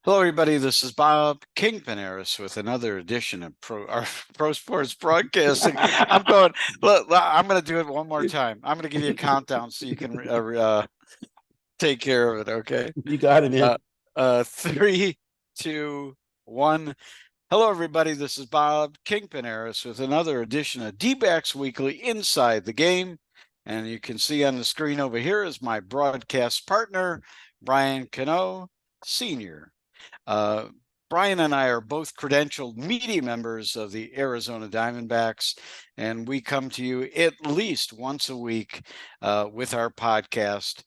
Hello, everybody. This is Bob Kingpin Harris with another edition of Pro Sports Broadcasting. I'm going. I'm going to do it one more time. I'm going to give you a countdown so you can take care of it. Okay. You got it, man. Uh, 3, 2, 1. Hello, everybody. This is Bob Kingpin Harris with another edition of D-Backs Weekly Inside the Game. And you can see on the screen over here is my broadcast partner, Brian Cano, Sr. Uh, Brian and I are both credentialed media members of the Arizona Diamondbacks, and we come to you at least once a week with our podcast.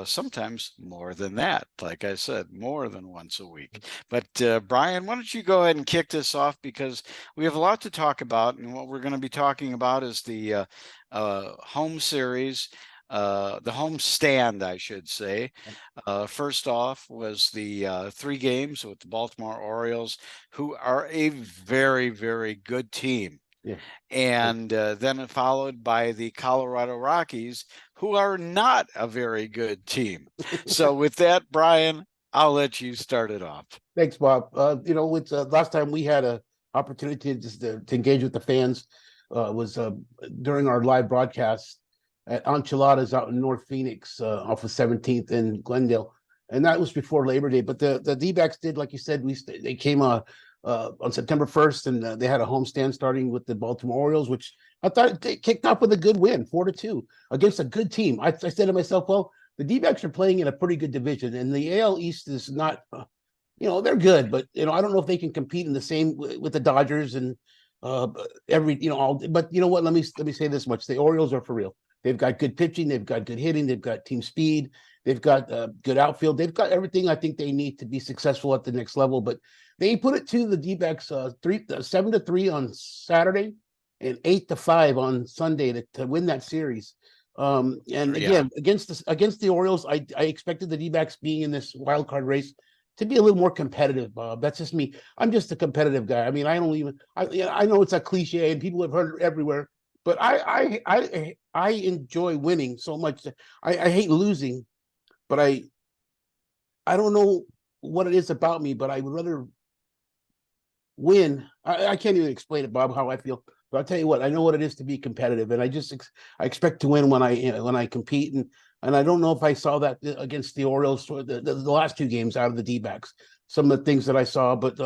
Sometimes more than that, like I said, more than once a week. But Brian, why don't you go ahead and kick this off, because we have a lot to talk about, and what we're going to be talking about is the home series, the home stand, I should say. First off was the 3 games with the Baltimore Orioles, who are a very, very good team. Yeah. And then followed by the Colorado Rockies, who are not a very good team. So with that, Brian, I'll let you start it off. Thanks, Bob. It's last time we had a opportunity to engage with the fans was during our live broadcast at Enchiladas out in North Phoenix off of 17th in Glendale, and that was before Labor Day. But the D-backs did, like you said, they came on September 1st, and they had a homestand starting with the Baltimore Orioles, which I thought they kicked off with a good win, 4-2 against a good team. I said to myself, well, the D-backs are playing in a pretty good division, and the AL East is not, they're good, but I don't know if they can compete in the same with the Dodgers and but you know what? Let me say this much: the Orioles are for real. They've got good pitching, they've got good hitting, they've got team speed, they've got good outfield, they've got everything I think they need to be successful at the next level. But they put it to the D-backs 7-3 on Saturday and 8-5 on Sunday to win that series. And again, against the Orioles, I expected the D-backs being in this wild card race to be a little more competitive, Bob. That's just me. I'm just a competitive guy. I mean, I know it's a cliche and people have heard it everywhere, but I enjoy winning so much. I hate losing, but I don't know what it is about me, but I would rather win. I can't even explain it, Bob, how I feel. But I'll tell you what, I know what it is to be competitive, and I expect to win when I compete, and I don't know if I saw that against the Orioles for the last 2 games out of the D-backs. Some of the things that I saw, but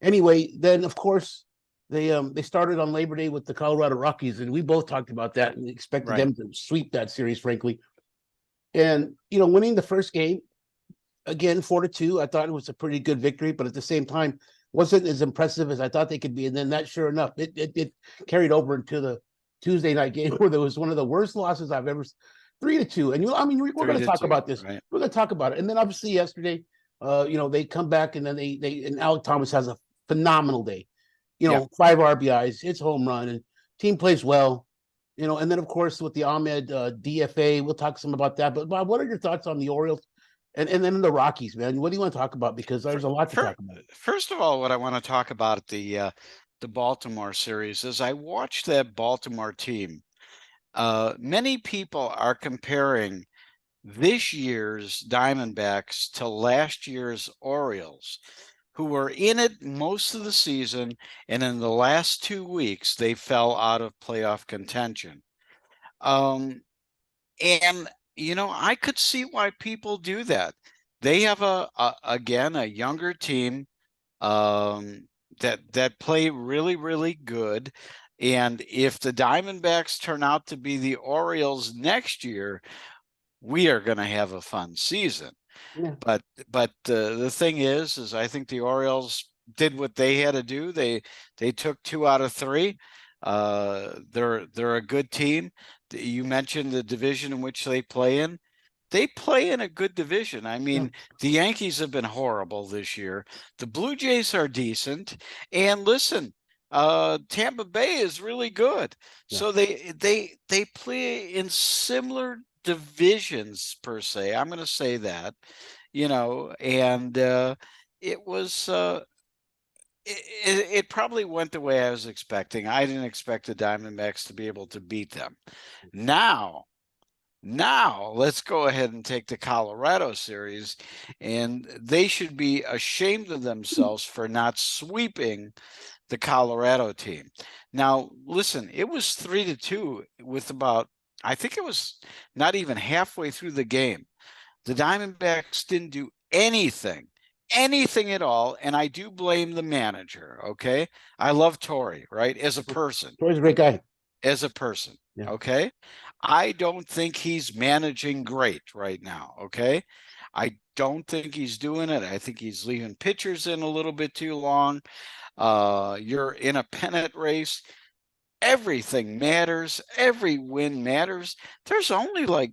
anyway, then of course they started on Labor Day with the Colorado Rockies, and we both talked about that and expected them to sweep that series, frankly. And winning the first game again 4-2, I thought it was a pretty good victory, but at the same time wasn't as impressive as I thought they could be. And then that, sure enough, it carried over into the Tuesday night game where there was one of the worst losses I've ever. 3-2, and we're going to talk about this. Right. We're going to talk about it, and then obviously yesterday, they come back, and then and Alec Thomas has a phenomenal day. 5 RBIs, hits home run, and team plays well. And then of course with the Ahmed DFA, we'll talk some about that. But Bob, what are your thoughts on the Orioles? And then the Rockies, man. What do you want to talk about? Because there's a lot to talk about. First of all, what I want to talk about the Baltimore series is I watched that Baltimore team. Many people are comparing this year's Diamondbacks to last year's Orioles, who were in it most of the season, and in the last 2 weeks they fell out of playoff contention. And I could see why people do that. They have again a younger team that play really, really good. And if the Diamondbacks turn out to be the Orioles next year, we are going to have a fun season. Yeah. But the thing is I think the Orioles did what they had to do. They took 2 out of 3. They're a good team. You mentioned the division in which they play in. They play in a good division. I mean, the Yankees have been horrible this year. The Blue Jays are decent. And listen, Tampa Bay is really good. Yeah. So they play in similar divisions per se. I'm going to say that, and it was it probably went the way I was expecting. I didn't expect the Diamondbacks to be able to beat them. Now, Now let's go ahead and take the Colorado series, and they should be ashamed of themselves for not sweeping the Colorado team. Now, listen, it was 3-2 with about, I think it was not even halfway through the game. The Diamondbacks didn't do anything at all, and I do blame the manager. Okay, I love Torrey, right, as a person. Torrey's a great guy. As a person, Yeah. okay, I don't think he's managing great right now. Okay, I don't think he's doing it. I think he's leaving pitchers in a little bit too long. You're in a pennant race. Everything matters. Every win matters. There's only like,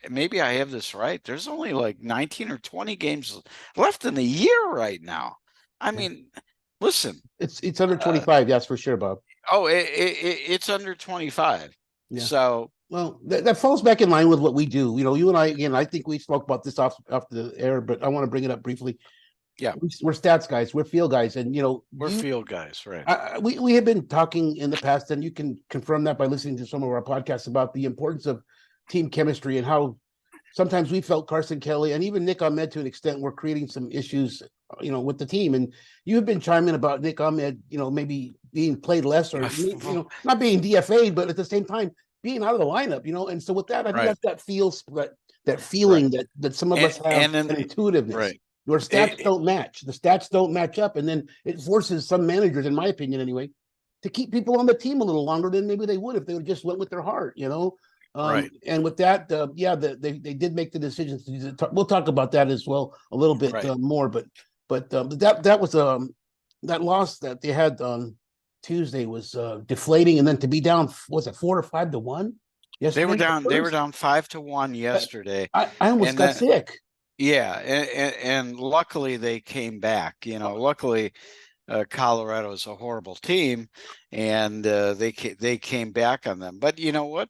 maybe I have this right. There's only like 19 or 20 games left in the year right now. I mean, listen. It's under 25, that's for sure, Bob. Oh, it's under 25. Yeah. So, well, that falls back in line with what we do. You know, you and I, again, I think we spoke about this off the air, but I want to bring it up briefly. Yeah, we're stats guys, we're field guys, and you know, we're field guys, right? We have been talking in the past, and you can confirm that by listening to some of our podcasts about the importance of team chemistry and how sometimes we felt Carson Kelly and even Nick Ahmed to an extent were creating some issues, you know, with the team. And you've been chiming about Nick Ahmed, you know, maybe being played less or you know, not being DFA'd, but at the same time being out of the lineup, you know. And so with that, I think that's that feeling that some of us have, an intuitiveness. Right. Your stats don't match. The stats don't match up, and then it forces some managers, in my opinion, anyway, to keep people on the team a little longer than maybe they would if they would just went with their heart, you know. Right. And with that, they did make the decisions to we'll talk about that as well a little bit more. But that was that loss that they had on Tuesday was deflating, and then to be down, was it 4 or 5-1? Yes, they were down. They were down 5-1 yesterday. I almost got sick. Yeah, and luckily they came back. You know, luckily Colorado is a horrible team, and they came back on them. But you know what?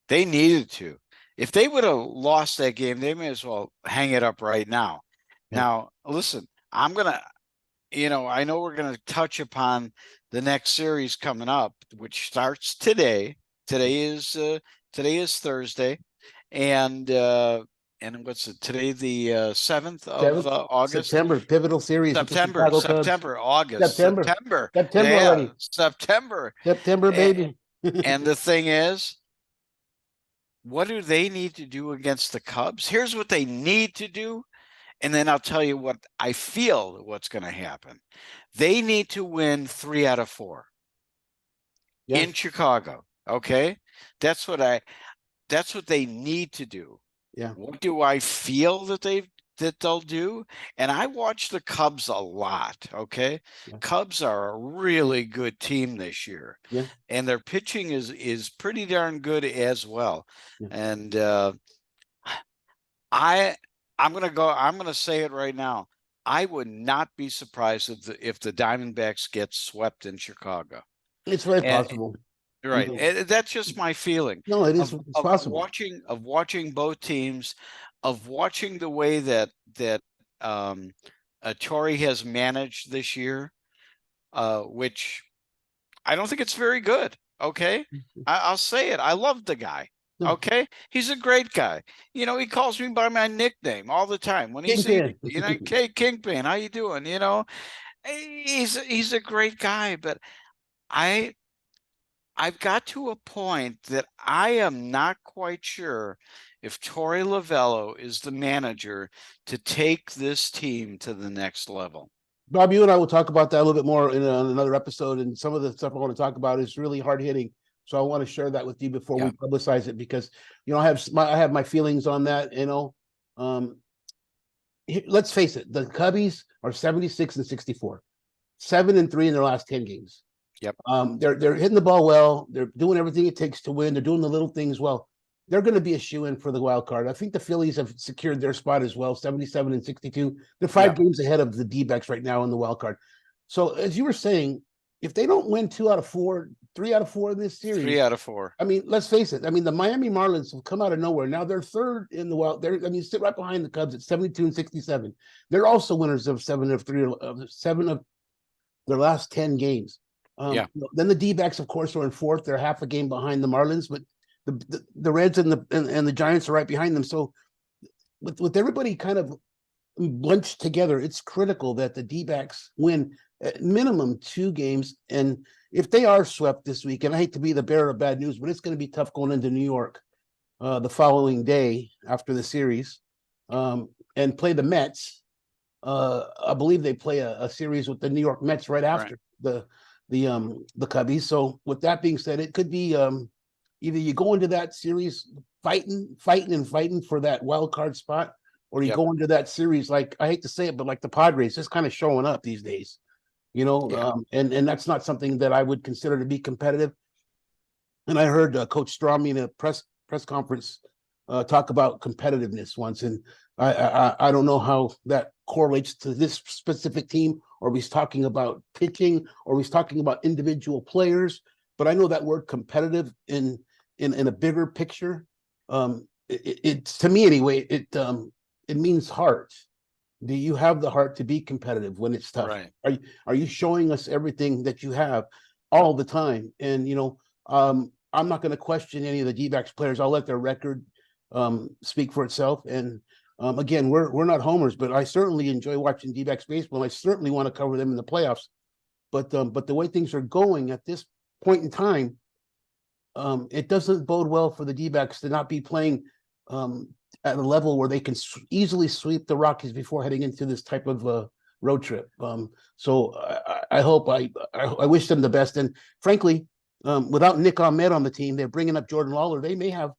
They needed to. If they would have lost that game, they may as well hang it up right now. Yeah. Now, listen, I'm gonna, you know, I know we're gonna touch upon the next series coming up, which starts today. Today is Thursday, and what's it today? The 7th of August. September, pivotal series. September, August. September already. September, baby. And the thing is, what do they need to do against the Cubs? Here's what they need to do, and then I'll tell you what I feel what's going to happen. They need to win 3 out of 4 in Chicago. Okay, that's what they need to do. Yeah. What do I feel that they'll do? And I watch the Cubs a lot. Okay. Yeah. Cubs are a really good team this year. Yeah. And their pitching is pretty darn good as well. Yeah. And I'm gonna say it right now. I would not be surprised if the Diamondbacks get swept in Chicago. It's very possible. Right. Mm-hmm. That's just my feeling. No, it is possible. Watching both teams, of watching the way that Torrey has managed this year, which I don't think it's very good. Okay. I'll say it. I love the guy. Okay. He's a great guy. You know, he calls me by my nickname all the time when he's, you know, hey, Kingpin, how you doing? You know, he's a great guy, but I've got to a point that I am not quite sure if Torey Lovullo is the manager to take this team to the next level. Bob, you and I will talk about that a little bit more in another episode. And some of the stuff I want to talk about is really hard hitting. So I want to share that with you before we publicize it, because, you know, I have my feelings on that, you know. Let's face it, the Cubbies are 76-64, 7-3 in their last 10 games. Yep. They're hitting the ball well. They're doing everything it takes to win. They're doing the little things well. They're going to be a shoe-in for the wild card. I think the Phillies have secured their spot as well, 77-62. They're 5 games ahead of the D-backs right now in the wild card. So as you were saying, if they don't win 2 out of 4, 3 out of 4 in this series, 3 out of 4. I mean, let's face it. I mean, the Miami Marlins have come out of nowhere. Now they're third in the wild. Sit right behind the Cubs at 72-67. They're also winners of 7 of their last 10 games. Then the D-backs, of course, are in 4th. They're half a game behind the Marlins, but the Reds and the Giants are right behind them. So with everybody kind of bunched together, it's critical that the D-backs win at minimum 2 games. And if they are swept this week, and I hate to be the bearer of bad news, but it's going to be tough going into New York the following day after the series, and play the Mets. I believe they play a series with the New York Mets right after the Cubbies. So with that being said, it could be either you go into that series fighting for that wild card spot, or you go into that series, like, I hate to say it, but like the Padres, just kind of showing up these days, and that's not something that I would consider to be competitive. And I heard Coach Strami in a press conference talk about competitiveness once, and I don't know how that correlates to this specific team, or he's talking about pitching, or he's talking about individual players. But I know that word competitive in a bigger picture, it's to me anyway, it means heart. Do you have the heart to be competitive when it's tough? Right. Are you showing us everything that you have all the time? And I'm not going to question any of the D-backs players. I'll let their record speak for itself. And again, we're not homers, but I certainly enjoy watching D-backs baseball. And I certainly want to cover them in the playoffs. But the way things are going at this point in time, it doesn't bode well for the D-backs to not be playing at a level where they can easily sweep the Rockies before heading into this type of road trip. So I hope I wish them the best. And frankly, without Nick Ahmed on the team, they're bringing up Jordan Lawler. They may have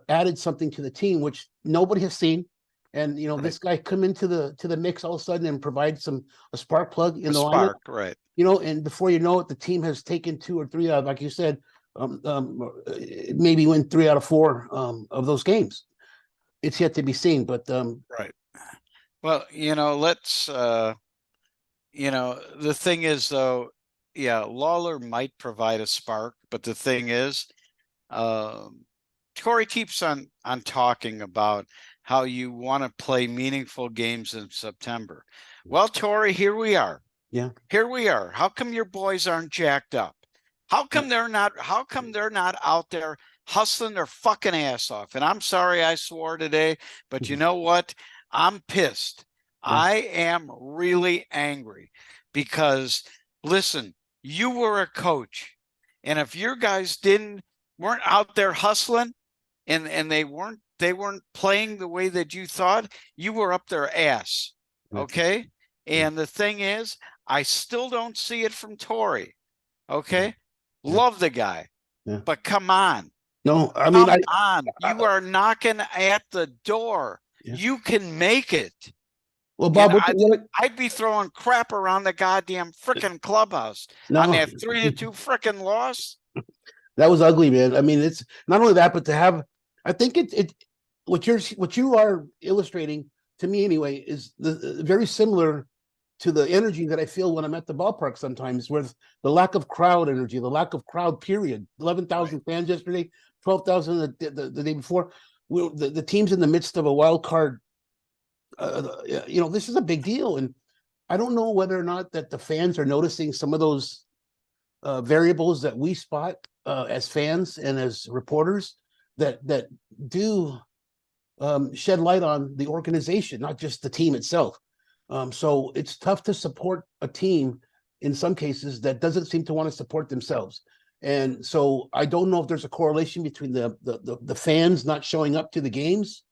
added something to the team which nobody has seen. And this guy come into the mix all of a sudden and provide a spark plug in the lineup. Right. And before you know it, the team has taken 2 or 3 out, like you said, maybe win 3 out of 4 of those games. It's yet to be seen, but right. Well, let's the thing is, though, Lawler might provide a spark, but the thing is, Torey keeps on talking about how you want to play meaningful games in September. Well, Torey, here we are. Yeah. Here we are. How come your boys aren't jacked up? How come they're not out there hustling their fucking ass off? And I'm sorry I swore today, but you know what? I'm pissed. Yeah. I am really angry because, listen, you were a coach, and if your guys weren't out there hustling, and they weren't playing the way that you thought, you were up their ass. Okay. And the thing is, I still don't see it from Torey. Okay. Love the guy, but come on. No, I mean, you are knocking at the door. You can make it. Well, Bob, I'd be throwing crap around the goddamn freaking clubhouse on that 3-2 freaking loss. That was ugly, man. I mean, it's not only that, but to have, I think what you are illustrating to me anyway is very similar to the energy that I feel when I'm at the ballpark sometimes, with the lack of crowd energy, the lack of crowd period. 11,000 fans yesterday, 12,000 the day before. The team's in the midst of a wild card. This is a big deal, and I don't know whether or not that the fans are noticing some of those variables that we spot as fans and as reporters that do shed light on the organization, not just the team itself. So it's tough to support a team in some cases that doesn't seem to want to support themselves. And so I don't know if there's a correlation between the fans not showing up to the games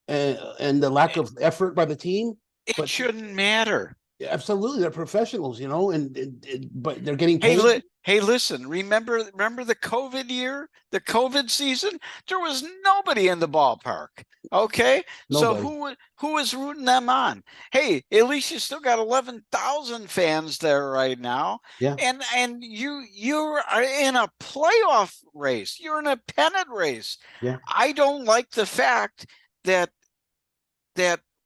and the lack of effort by the team. It shouldn't matter. Absolutely, they're professionals, but they're getting paid. Hey, listen, remember the COVID year, the COVID season? There was nobody in the ballpark. Okay, nobody. So who was rooting them on? Hey, at least you still got 11,000 fans there right now. Yeah, and you are in a playoff race. You're in a pennant race. Yeah, I don't like the fact that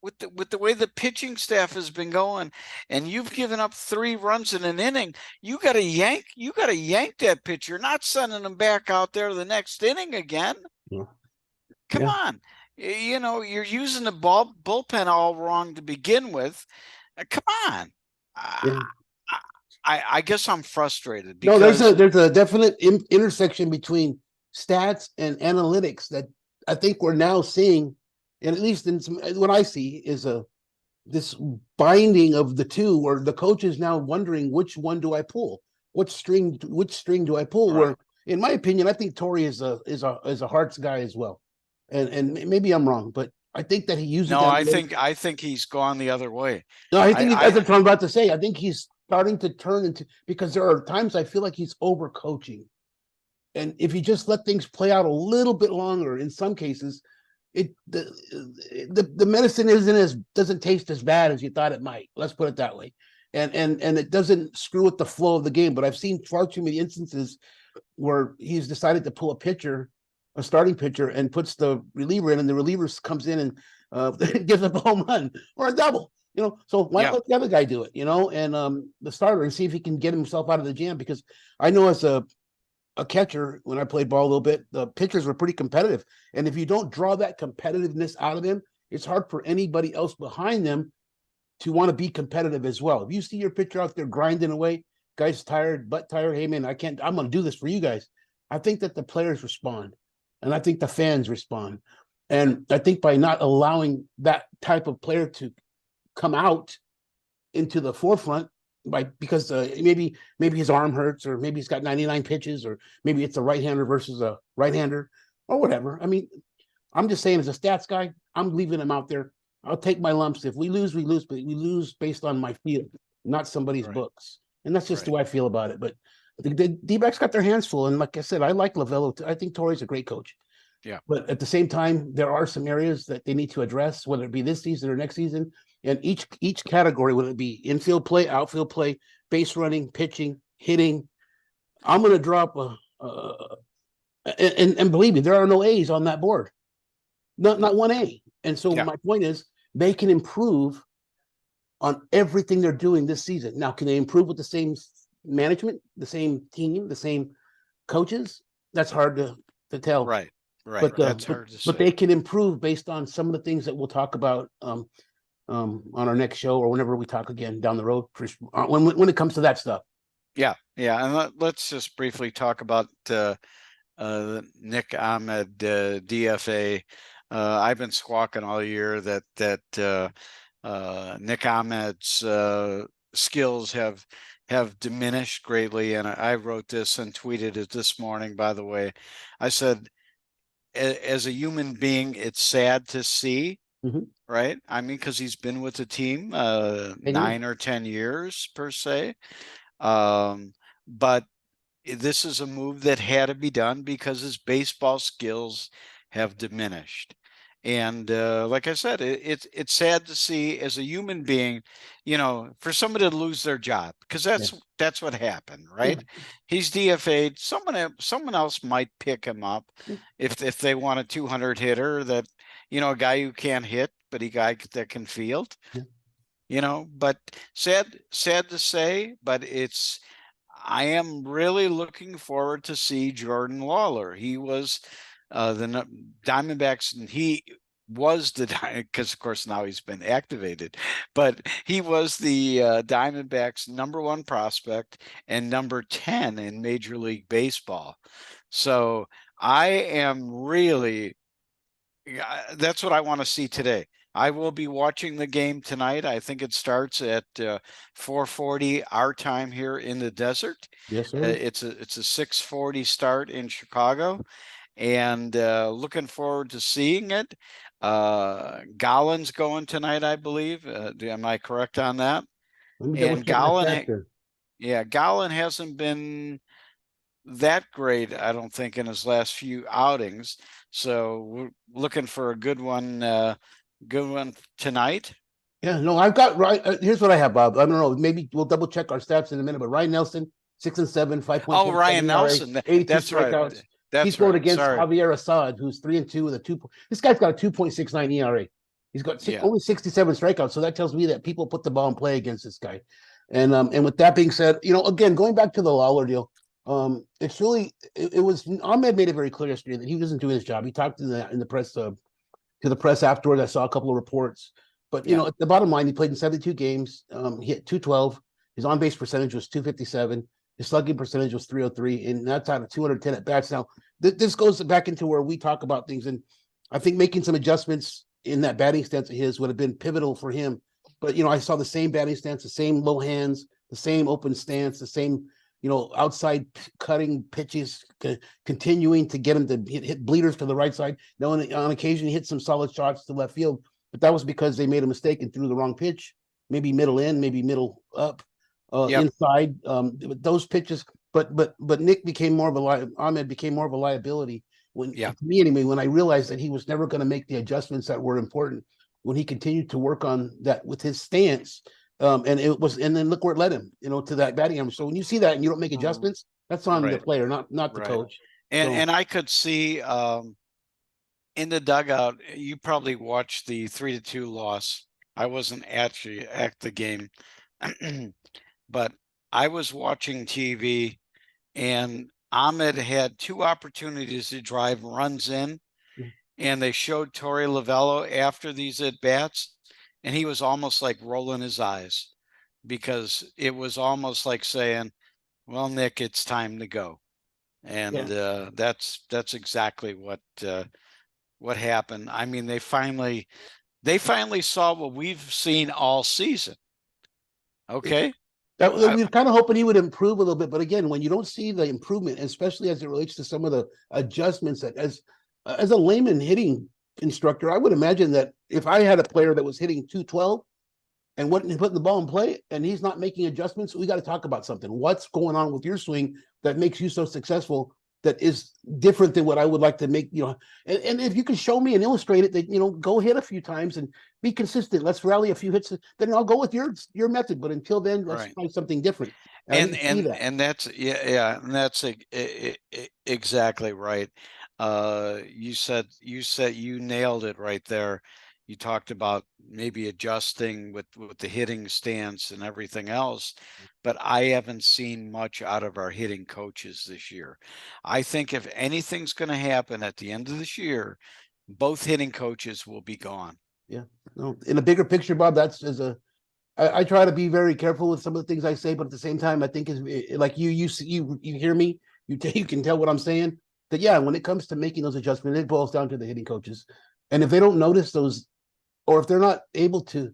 with the way the pitching staff has been going, and you've given up 3 runs in an inning, you got to yank that pitcher. You're not sending them back out there the next inning again. Yeah. Come on. You're using the bullpen all wrong to begin with. Come on. Yeah. I guess I'm frustrated because there's a definite intersection between stats and analytics that I think we're now seeing, and at least in what I see is this binding of the two, where the coach is now wondering which one do I pull, which string do I pull? Right. Where, in my opinion, I think Torrey is a hearts guy as well, and maybe I'm wrong, but I think that he uses No, that. I think he's gone the other way. No, I think that's I what I'm about to say. I think he's starting to turn into, because there are times I feel like he's overcoaching. And if you just let things play out a little bit longer, in some cases, the medicine doesn't taste as bad as you thought it might. Let's put it that way. And it doesn't screw with the flow of the game. But I've seen far too many instances where he's decided to pull a starting pitcher, and puts the reliever in, and the reliever comes in and gives up a home run or a double. So why not let the other guy do it? And the starter, and see if he can get himself out of the jam. Because I know as a catcher, when I played ball a little bit, the pitchers were pretty competitive. And if you don't draw that competitiveness out of them, it's hard for anybody else behind them to want to be competitive as well. If you see your pitcher out there grinding away, guy's tired, butt tired, hey man, I'm going to do this for you guys. I think that the players respond, and I think the fans respond. And I think by not allowing that type of player to come out into the forefront, because maybe his arm hurts, or maybe he's got 99 pitches, or maybe it's a right-hander versus a right-hander, or whatever. I mean, I'm just saying, as a stats guy, I'm leaving him out there. I'll take my lumps. If we lose, we lose, but we lose based on my field, not somebody's books. And that's just the way I feel about it. But the D-backs got their hands full. And like I said, I like Lavello. I think Torrey's a great coach. Yeah. But at the same time, there are some areas that they need to address, whether it be this season or next season. And each category, whether it be infield play, outfield play, base running, pitching, hitting, I'm going to drop and believe me, there are no A's on that board. Not one A. And so my point is, they can improve on everything they're doing this season. Now, can they improve with the same management, the same team, the same coaches? That's hard to tell. Right. That's hard to say. But they can improve based on some of the things that we'll talk about on our next show, or whenever we talk again down the road, when it comes to that stuff. Yeah. And let's just briefly talk about Nick Ahmed DFA. I've been squawking all year that Nick Ahmed's skills have diminished greatly, and I wrote this and tweeted it this morning. By the way, I said, as a human being, it's sad to see. Right? I mean, because he's been with the team 9 or 10 years per se. But this is a move that had to be done because his baseball skills have diminished. And like I said, it's sad to see, as a human being, for somebody to lose their job, because that's what happened, right? He's DFA'd. Someone else might pick him up if they want a 200 hitter, that a guy who can't hit, but a guy that can field. But sad to say, but I am really looking forward to see Jordan Lawler. He was the Diamondbacks, and he was because of course now he's been activated, but he was the Diamondbacks' #1 prospect and number 10 in Major League Baseball. So I am really, that's what I want to see today. I will be watching the game tonight. I think it starts at 4:40 our time here in the desert. Yes, sir. It's a 6:40 start in Chicago, and looking forward to seeing it. Gollin's going tonight, I believe. Am I correct on that? And Gollin hasn't been that great, I don't think, in his last few outings. So we're looking for a good one tonight. Yeah, no, I've got here's what I have, Bob. I don't know. Maybe we'll double check our stats in a minute. But Ryan Nelson, 6-7, 5.2. Oh, Ryan Nelson, 82 that's strikeouts. right. He scored against Javier Assad, who's 3-2 with a 2. This guy's got a 2.69 ERA. He's got only 67 strikeouts. So that tells me that people put the ball in play against this guy. And with that being said, again, going back to the Lawler deal, it's really it was Ahmed made it very clear yesterday that he wasn't doing his job. He talked in the press to the press afterwards. I saw a couple of reports, but at the bottom line, he played in 72 games. He hit 212. His on base percentage was 257. His slugging percentage was 303, and that's out of 210 at bats. Now, this goes back into where we talk about things, and I think making some adjustments in that batting stance of his would have been pivotal for him. But I saw the same batting stance, the same low hands, the same open stance, the same outside cutting pitches, continuing to get him to hit bleeders to the right side. Now, on occasion, he hit some solid shots to left field, but that was because they made a mistake and threw the wrong pitch, maybe middle in, maybe middle up, inside. Those pitches, but Nick became more of Ahmed became more of a liability to me anyway, when I realized that he was never going to make the adjustments that were important. When he continued to work on that with his stance, and then look where it led him, to that batting average. So when you see that and you don't make adjustments, that's on the player, not the coach. And I could see in the dugout, you probably watched the 3-2 loss. I wasn't actually at the game, but I was watching TV, and Ahmed had 2 opportunities to drive runs in, and they showed Torey Lovullo after these at bats, and he was almost like rolling his eyes, because it was almost like saying, "Well, Nick, it's time to go." And that's exactly what happened. I mean, they finally saw what we've seen all season. Okay. We were kind of hoping he would improve a little bit, but again, when you don't see the improvement, especially as it relates to some of the adjustments, that as a layman hitting instructor, I would imagine that if I had a player that was hitting 212 and wasn't putting the ball in play and he's not making adjustments, we got to talk about something. What's going on with your swing that makes you so successful, that is different than what I would like to make, and if you can show me and illustrate it, that, go hit a few times and be consistent. Let's rally a few hits, then I'll go with your method. But until then, let's try something different. And that's and that's exactly right. You nailed it right there. You talked about maybe adjusting with the hitting stance and everything else, but I haven't seen much out of our hitting coaches this year. I think if anything's going to happen at the end of this year, both hitting coaches will be gone. Yeah. No, in a bigger picture, Bob, I try to be very careful with some of the things I say, but at the same time, I think is like you hear me, you can tell what I'm saying. That when it comes to making those adjustments, it boils down to the hitting coaches, and if they don't notice those, or if they're not able to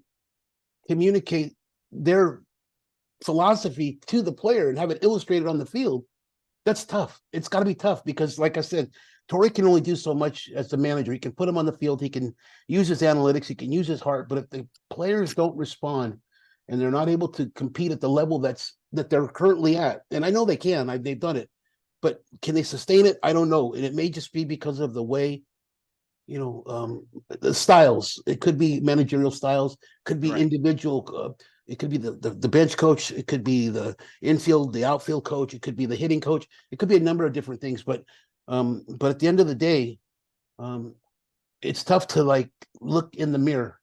communicate their philosophy to the player and have it illustrated on the field, that's tough. It's got to be tough because, like I said, Torey can only do so much as the manager. He can put him on the field. He can use his analytics. He can use his heart. But if the players don't respond and they're not able to compete at the level that they're currently at, and I know they can, they've done it, but can they sustain it? I don't know. And it may just be because of the way, the styles. It could be managerial styles, could be individual. It could be the bench coach. It could be the infield, the outfield coach. It could be the hitting coach. It could be a number of different things. But at the end of the day, it's tough to look in the mirror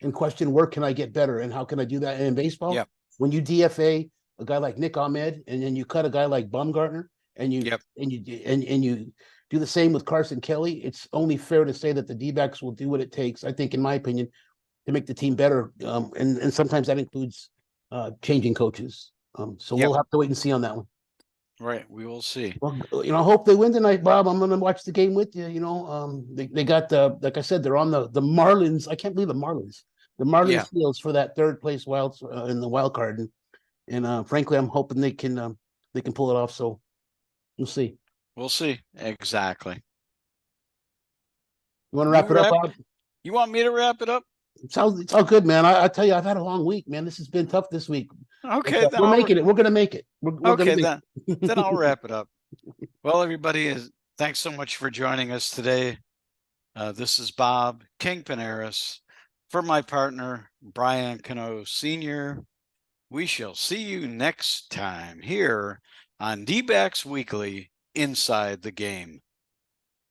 and question, where can I get better and how can I do that? And in baseball, when you DFA a guy like Nick Ahmed and then you cut a guy like Baumgartner and you do the same with Carson Kelly, it's only fair to say that the D-backs will do what it takes, I think, in my opinion, to make the team better. And sometimes that includes changing coaches. So we'll have to wait and see on that one. Right. We will see. Well, I hope they win tonight, Bob. I'm going to watch the game with you. They got like I said, they're on the Marlins. I can't believe the Marlins. The Marlins fields for that third place in the wild card. And frankly, I'm hoping they can pull it off. So we'll see. We'll see. Exactly. You want to wrap it up, Bob? You want me to wrap it up? It's all good, man. I tell you, I've had a long week, man. This has been tough this week. Okay, we're making it. We're going to make it. Then I'll wrap it up. Well, everybody, thanks so much for joining us today. This is Bob Kingpin Harris for my partner, Brian Cano Sr. We shall see you next time here on D-Backs Weekly Inside the Game.